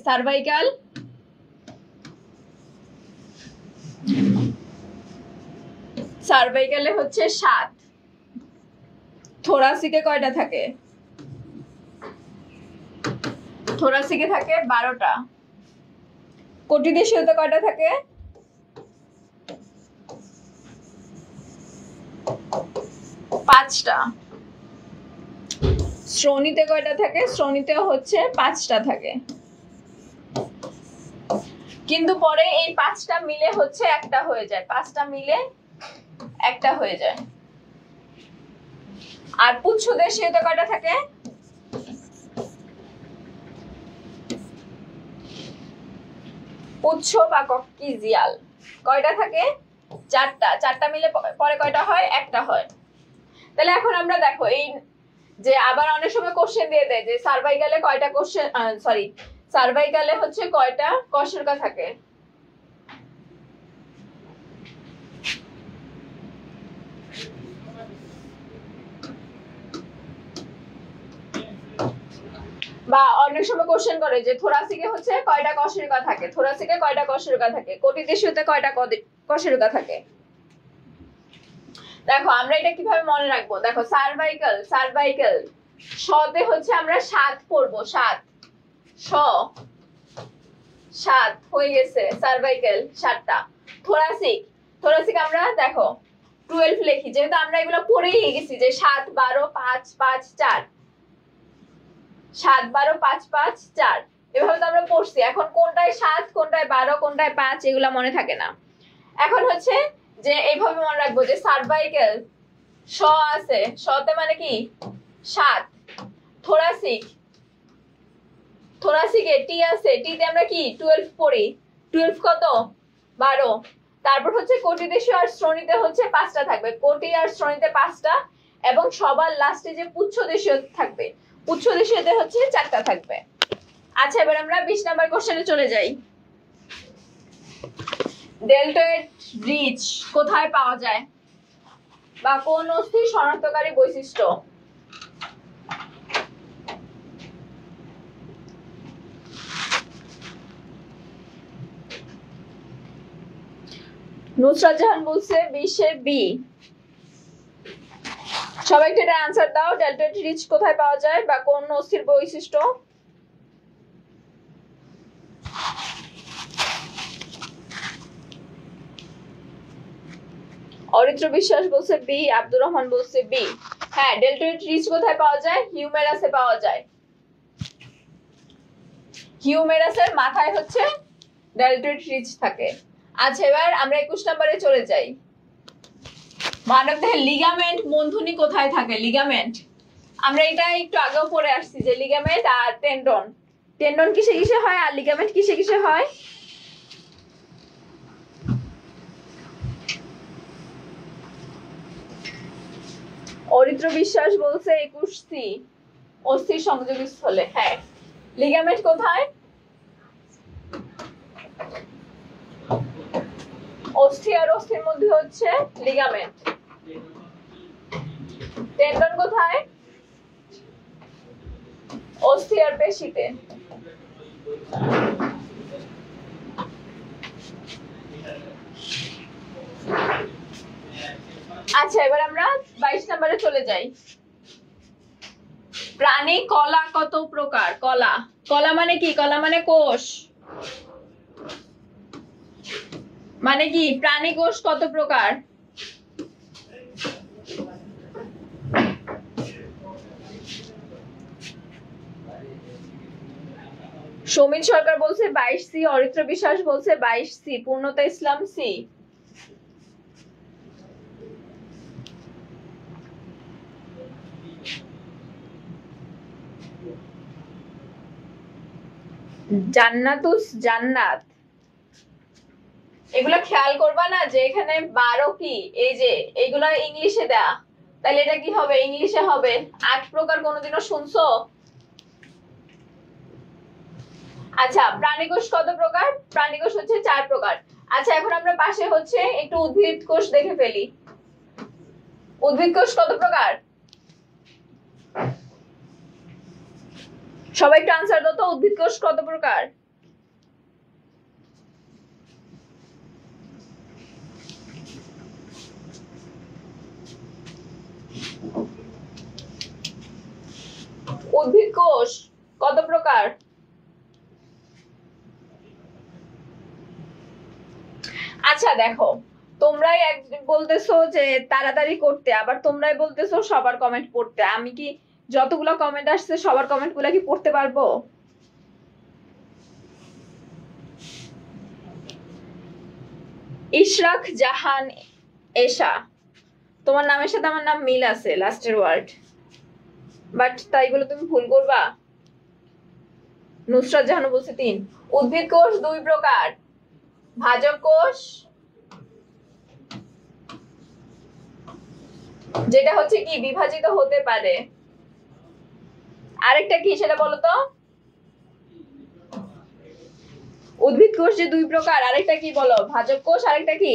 সার্ভাইকালে হচ্ছে 7। থোরাসিকে কয়টা থাকে? থোরাসিকে থাকে 12টা। কটিদেশীয়তে কয়টা থাকে? 5টা। শ্রোণীতে কয়টা থাকে? শ্রোণীতে হচ্ছে 5টা থাকে। কিন্তু পরে এই 5টা মিলে হচ্ছে একটা হয়ে যায়, 5টা মিলে একটা হয়ে যায়। আর পুচ্ছদেশীয়তে কয়টা থাকে? পুচ্ছ বা কক্সিজিয়াল কয়টা থাকে? 4টা। 4টা মিলে পরে কয়টা হয়? একটা হয়। তাহলে এখন আমরা দেখো, এই যে আবার অনেক সময় কোশ্চেন দিয়ে দেয় যে সার্ভাইকালে কয়টা সার্ভাইকালে হচ্ছে কয়টা কশেরুকা থাকে? বা অনেক সময় কোশ্চেন করে যে থোরাসিকে হচ্ছে কয়টা কশেরুকা থাকে? থোরাসিকে কয়টা কশেরুকা থাকে? কটিদেশীয়তে কয়টা কশেরুকা থাকে? দেখো আমরা এটা কিভাবে মনে রাখবো, দেখো সার্ভাইকাল শতে হচ্ছে আমরা 7 পড়বো, 7 হয়ে গেছে, সার্ভাইকাল 7টা। থোরাসিক আমরা দেখো 12 লিখি, যেহেতু আমরা এগুলো পড়েই গেছি যে 7 12 5 5 4, 7 12 5 5 4 এভাবে তো আমরা পড়ছি। এখন কোনটায় 7 কোনটায় 12 কোনটায় 5 এগুলা মনে থাকে না। এখন হচ্ছে যে এইভাবে মনে রাখবো যে সার্ভাইকাল শ আছে, শতে মানে কি 7। থোরাসিকে টি আছে, টিতে আমরা কি 12 পড়ি, 12 কত 12। তারপর হচ্ছে কটিদেশীয় আর শ্রোণীতে হচ্ছে 5টা থাকবে, কোটি আর শ্রোণীতে 5টা, এবং সবার লাস্টে যে পুচ্ছদেশীয় থাকবে, পুচ্ছদেশীয়তে হচ্ছে 4টা থাকবে। আচ্ছা, এবার আমরা 20 নাম্বার কোশ্চেনে চলে যাই। ডেল্টয়েড রিজ কোথায় পাওয়া যায় বা কোন অস্থির শনাক্তকারী বৈশিষ্ট্য? নুসরাত জাহান বলছে 20-এ বি। সবাই একটা আনসার দাও, ডেল্টয়েড রিজ কোথায় পাওয়া যায় বা কোন অস্থির বৈশিষ্ট্য? অরিত্র বিশ্বাস বলছে বি, আব্দুর রহমান বলছে বি। হ্যাঁ, ডেল্টয়েড রিজ কোথায় পাওয়া যায়? হিউমেরাসে পাওয়া যায়। হিউমেরাসের মাথায় হচ্ছে ডেল্টয়েড রিজ থাকে। আচ্ছা, এবার আমরা 21 নম্বরে চলে যাই। মানবদেহে লিগামেন্ট বন্ধনী কোথায় থাকে? লিগামেন্ট আমরা এটা একটু আগেও পড়ে আসছি যে লিগামেন্ট আর টেন্ডন কিসে কিসে হয় আর লিগামেন্ট কিসে কিসে হয়? অরিত্র বিশ্বাস বলছে 21C, অস্থির সংযোগস্থলে। হ্যাঁ, লিগামেন্ট কোথায়? অস্থি আর অস্থির মধ্যে হচ্ছে লিগামেন্ট। টেন্ডন কোথায়? অস্থি আর পেশিতে। আচ্ছা, এবার আমরা 22 নম্বরে চলে যাই। প্রাণী কলা কত প্রকার? কলা, কলা মানে কি? কলা মানে কোষ, মানে কি? প্রাণী কোষ কত প্রকার? সৌমিত সরকার বলছে 22C, অরিত্র বিশ্বাস বলছে 22C, পূর্ণতা ইসলাম সি। জান্নাতুস জান্নাত, এগুলা খেয়াল করবা না যে এখানে 12 কি, এই যে এগুলা ইংলিশে দেয়া, তাহলে এটা কি হবে? ইংলিশে হবে। 8 প্রকার কোনোদিনও শুনছো? আচ্ছা, প্রাণীকোষ কত প্রকার? প্রাণীকোষ হচ্ছে 4 প্রকার। আচ্ছা, এখন আমরা পাশে হচ্ছে একটু উদ্ভিদ কোষ দেখে ফেলি। উদ্ভিদ কোষ কত প্রকার? সবাই একটু আনসার দাও তো, উদ্ভিদ কোষ কত প্রকার? উদ্ভিদ কোষ কত প্রকার? আচ্ছা দেখো, তোমরাই বলতেছো যে তাড়াতাড়ি করতে, আবার তোমরাই বলতেছো সবার কমেন্ট পড়তে। আমি কি যতগুলো কমেন্ট আসছে সবার কমেন্ট গুলা কি পড়তে পারবো? ইশরাক জাহান এশা, তোমার নামের সাথে আমার নাম মিল আছে, লাস্টের ওয়ার্ড, বাট তাই বলে তুমি ভুল করবা? নুসরাত জাহান বলছে 3। উদ্ভিদ কোষ 2 প্রকার, ভাজক কোষ যেটা হচ্ছে কি বিভাজিত হতে পারে, আরেকটা কি সেটা বলো তো? উদ্ভিদ কোষ যে 2 প্রকার, আরেকটা কি বলো? ভাজক কোষ, আরেকটা কি?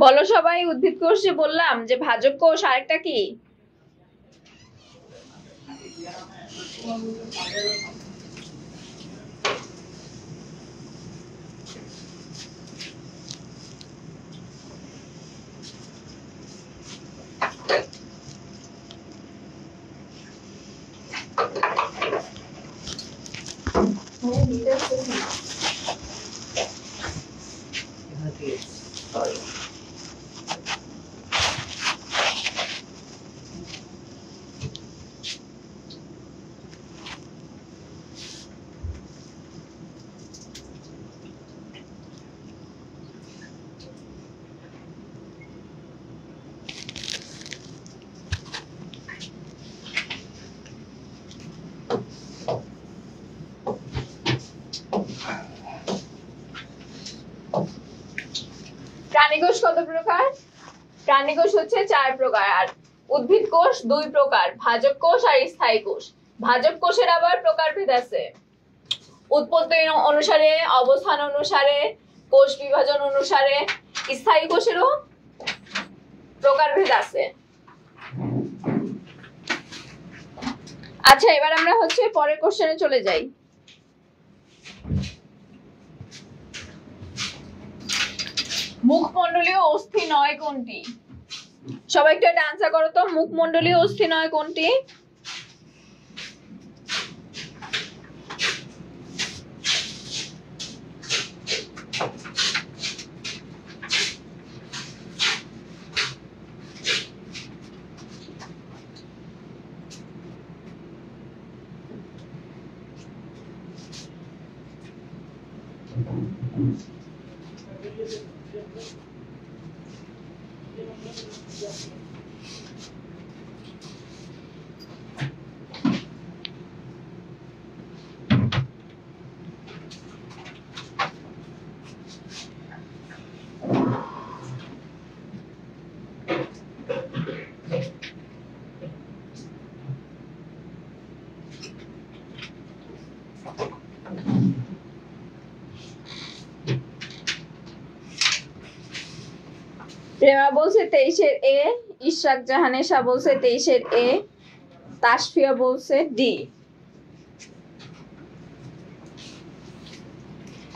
বলো সবাই, উদ্ভিদ কোষ যে বললাম যে ভাজক কোষ, আরেকটা কি? প্রাণীকোষ কত প্রকার? প্রাণীকোষ হচ্ছে 4 প্রকার, আর উদ্ভিদ কোষ 2 প্রকার, ভাজক কোষ আর স্থায়ী কোষ। ভাজক কোষের আবার প্রকারভেদ আছে, উৎপত্তি অনুসারে, অবস্থান অনুসারে, কোষ বিভাজন অনুসারে। স্থায়ী কোষেরও প্রকারভেদ আছে। আচ্ছা, এবার আমরা হচ্ছে পরের কোশ্চেনে চলে যাই। মুখমণ্ডলীয় অস্থি নয় কোনটি? সবাই একটু এটা আনসার করো তো, মুখমণ্ডলীয় অস্থি নয় কোনটি? প্রেমা বলছে 23-এর এ, ইশরাক জাহানেশা বলছে 23-এর এ, তাসফিয়া বলছে ডি।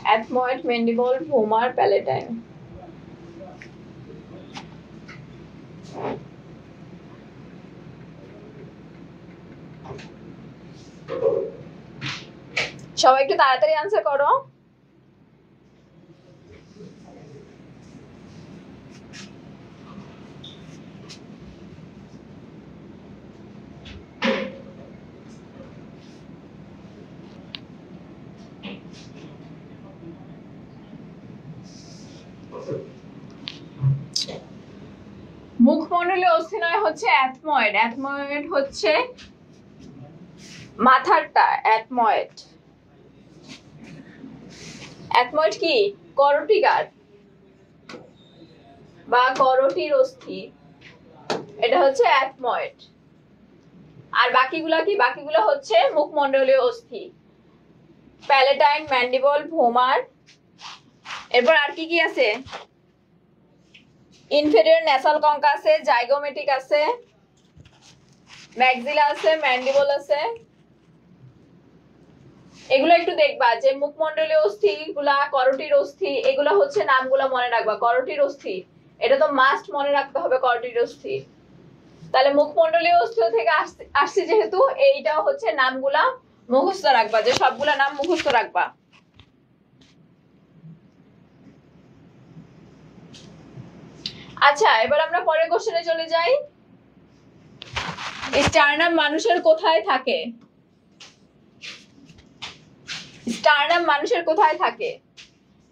অ্যাথময়েড, mandible, vomer, palatine. সবাই একটু তাড়াতাড়ি আনসার করো। মুখমণ্ডলীয় অস্থিনয় হচ্ছে অ্যাথময়েড। অ্যাথময়েড হচ্ছে মাথারটা। অ্যাথময়েড, অ্যাথময়েড কি? করটিকার বা করটির অস্থি, এটা হচ্ছে অ্যাথময়েড। আর বাকিগুলা কি? বাকিগুলো হচ্ছে মুখমণ্ডলীয় অস্থি, প্যালেটাইন, ম্যান্ডিবল, ভোমার। এরপর আর কি কি আছে? ইনফেরিয়র ন্যাসাল কঙ্কা আছে, জাইগোমেটিক আছে, ম্যাক্সিলা আছে, ম্যান্ডিবল আছে। এগুলো একটু দেখবা যে মুখমণ্ডলীয় অস্থি গুলা, করটির অস্থি, এগুলো হচ্ছে নামগুলো মনে রাখবা। করটির অস্থি, এটা তো মাস্ট মনে রাখতে হবে। করটির অস্থি, তাহলে মুখমণ্ডলীয় অস্থি থেকে আসছে যেহেতু, এইটাও হচ্ছে নামগুলা মুখস্থ রাখবা, যে সবগুলা নাম মুখস্থ রাখবা। আচ্ছা, এবার আমরা পরের কোশ্চেনে চলে যাই। স্টারনাম মানুষের কোথায় থাকে? স্টারনাম মানুষের কোথায় থাকে?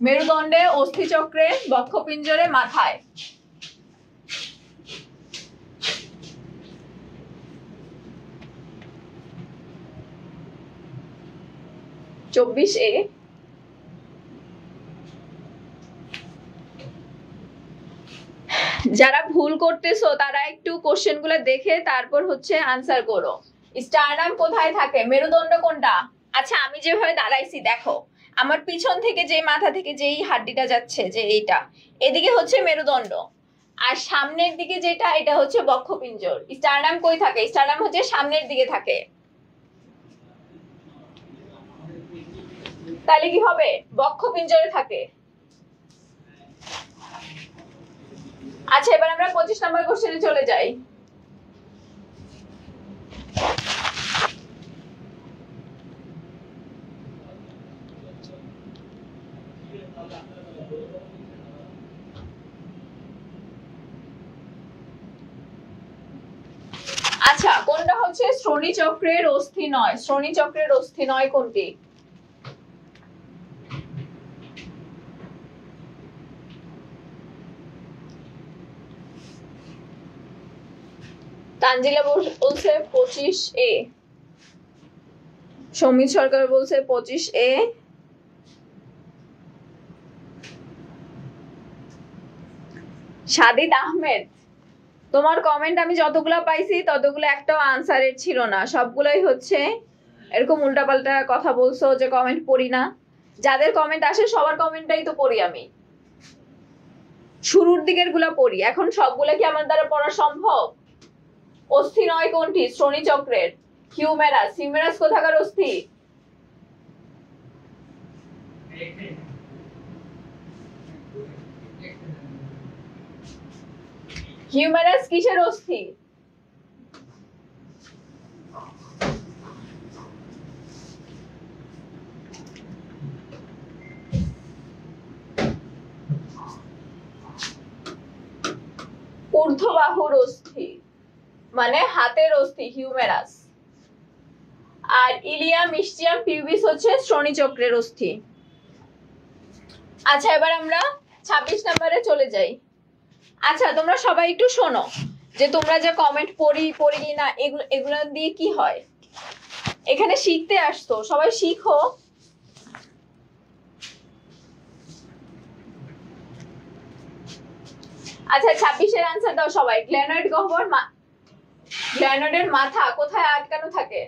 মেরুদণ্ডে, অস্থিচক্রে, বক্ষপিঞ্জরে, মাথায়। চব্বিশ এ। যারা ভুল করতেছো তারা একটু কোশ্চেন গুলো দেখে তারপর হচ্ছে আনসার করো। স্টারনাম কোথায় থাকে? মেরুদণ্ড কোনটা? আচ্ছা, আমি যেভাবে দাঁড়াইছি দেখো, আমার পিছন থেকে যে মাথা থেকে যেই হাড্ডিটা যাচ্ছে, যে এইটা, এদিকে হচ্ছে মেরুদণ্ড, আর সামনের দিকে যেটা, এটা হচ্ছে বক্ষপিঞ্জর। স্টারনাম কই থাকে? স্টারনাম হচ্ছে সামনের দিকে থাকে। তাহলে কি হবে? বক্ষপিঞ্জরে থাকে। আচ্ছা, এবার আমরা 25 নম্বর কোশ্চেনে চলে যাই। আচ্ছা, কোনটা হচ্ছে শ্রোণী চক্রের অস্থি নয়? শ্রোণী চক্রের অস্থি নয় কোনটি? তানজিলা বলছে 25 এ, সৌমিত সরকার বলছে 25 এ, সাদিদ আহমেদ, তোমার কমেন্ট আমি যতগুলো পাইছি ততগুলো একটাও আনসারের ছিল না, সবগুলোই হচ্ছে এরকম উল্টাপাল্টা কথা বলছো যে কমেন্ট পড়ি না। যাদের কমেন্ট আসে সবার কমেন্টটাই তো পড়ি আমি, শুরুর দিকের গুলা পড়ি। এখন সবগুলা কি আমার দ্বারা পড়া সম্ভব? অস্থি নয় কোনটি? শ্রোণী চক্রের হিউমেরাস। হিউমেরাস কোথাকার অস্থি? হিউমেরাস কিসের অস্থি? ঊর্ধ্ববাহুর অস্থি, মানে হাতের অস্থি, হিউমেরাস। আর ইলিয়াম, ইস্টিয়াম, পিউবিস হচ্ছে শ্রোণী চক্রের অস্থি। আচ্ছা, এবার আমরা 26 নম্বরে চলে যাই। আচ্ছা, তোমরা সবাই একটু শোনো, যে তোমরা যে কমেন্ট পড়ি না, এগুলো দিয়ে কি হয়? এখানে শিখতে আসতো, সবাই শিখো। আচ্ছা, 26-এর আনসার দাও সবাই। গ্ল্যানয়েড গহ্বর, গ্ল্যানয়েডের মাথা কোথায় আটকানো থাকে?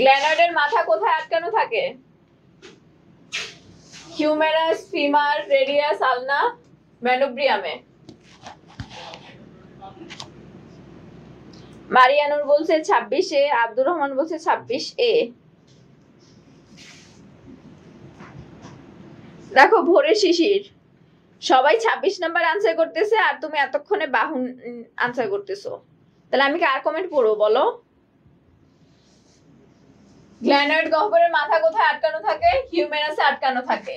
গ্ল্যানয়েডের মাথা কোথায় আটকানো থাকে? হিউমেরাস, ফিমার, রেডিয়াস, আলনা, ম্যানোব্রিয়ামে। মারিয়ানুর বলছে 26A, আব্দুর রহমান বলছে 26A। দেখো ভোরের শিশির, সবাই 26 নাম্বার আনসার করতেছে আর তুমি এতক্ষণে 52 আনসার করতেছো, তাহলে আমি কার কমেন্ট পড়বো বলো? গ্ল্যানয়েড গহ্বরের মাথা কোথায় আটকানো থাকে? হিউমেরাসে আটকানো থাকে।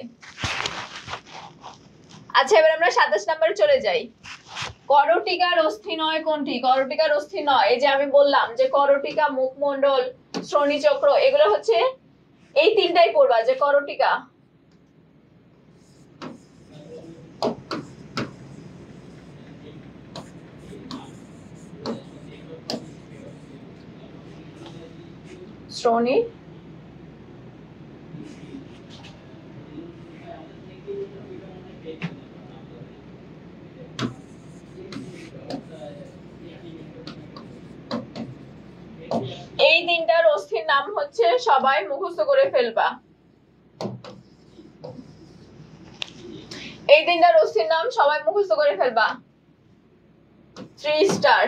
আচ্ছা এবার আমরা 27 নম্বরে চলে যাই। করটিকার অস্থি নয় কোনটি? করটিকার অস্থি নয়, এই যে আমি বললাম যে করটিকা, মুখমণ্ডল, শ্রোণীচক্র, এগুলো হচ্ছে এই তিনটাই পড়বা, যে করটিকা, শ্রোণী, এই তিনটার অস্থির নাম হচ্ছে, সবাই মুখস্থ করে ফেলবা। এই তিনটার অস্থির নাম সবাই মুখস্থ করে ফেলবা। 3 স্টার।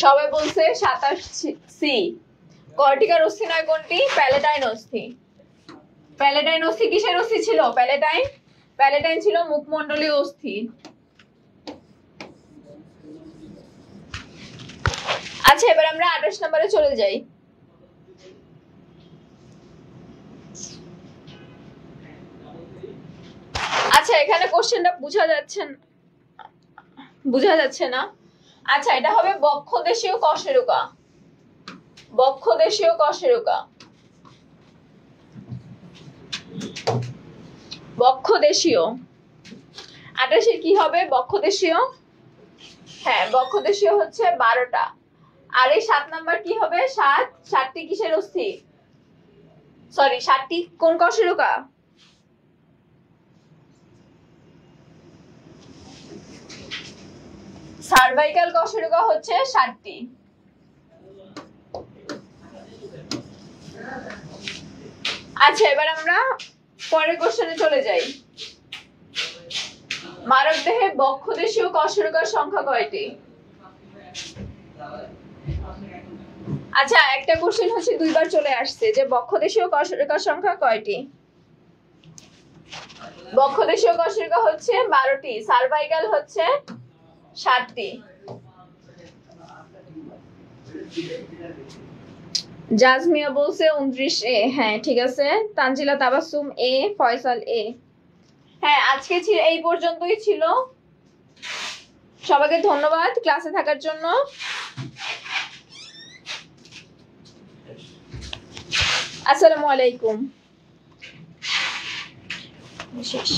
সবাই বলছে 27C। কর্টিকার অস্থি নয় কোনটি? প্যালেটাইন অস্থি। প্যালেটাইন অস্থি কিসের অস্থি ছিল? প্যালেটাইন, প্যালেটাইন ছিল মুখমণ্ডলীয় অস্থি। আচ্ছা এবার আমরা 28 নম্বরে চলে যাই। আচ্ছা এখানে কোশ্চেনটা বোঝা যাচ্ছে না। আচ্ছা এটা হবে বক্ষদেশীয় কশেরুকা। বক্ষদেশীয় কশেরুকা, বক্ষদেশীয়। 28 কি হবে? বক্ষদেশীয়। হ্যাঁ বক্ষদেশীয় হচ্ছে 12টা। আর এই 7 নাম্বার কি হবে? 7টি কিসের অস্থি? সরি 7টি কোন কশেরুকা? সার্ভাইকাল কশেরুকা হচ্ছে 7টি। আচ্ছা এবার আমরা পরের কোশ্চেনে চলে যাই। মানব দেহে বক্ষদেশীয় কশেরুকার সংখ্যা কয়টি? আচ্ছা একটা কোশ্চেন হচ্ছে 2বার চলে আসছে, যে বক্ষদেশীয় কশেরুকার সংখ্যা কয়টি? বক্ষদেশীয় কশেরুকা হচ্ছে 12টি, সার্ভাইকাল হচ্ছে 7টি। জাজমিয়া বলছে 29A। হ্যাঁ ঠিক আছে। Tanzila Tabassum A, Faisal A। হ্যাঁ আজকে ছিল এই পর্যন্তই ছিল। সবাইকে ধন্যবাদ ক্লাসে থাকার জন্য। আসসালামু আলাইকুম। শেষ।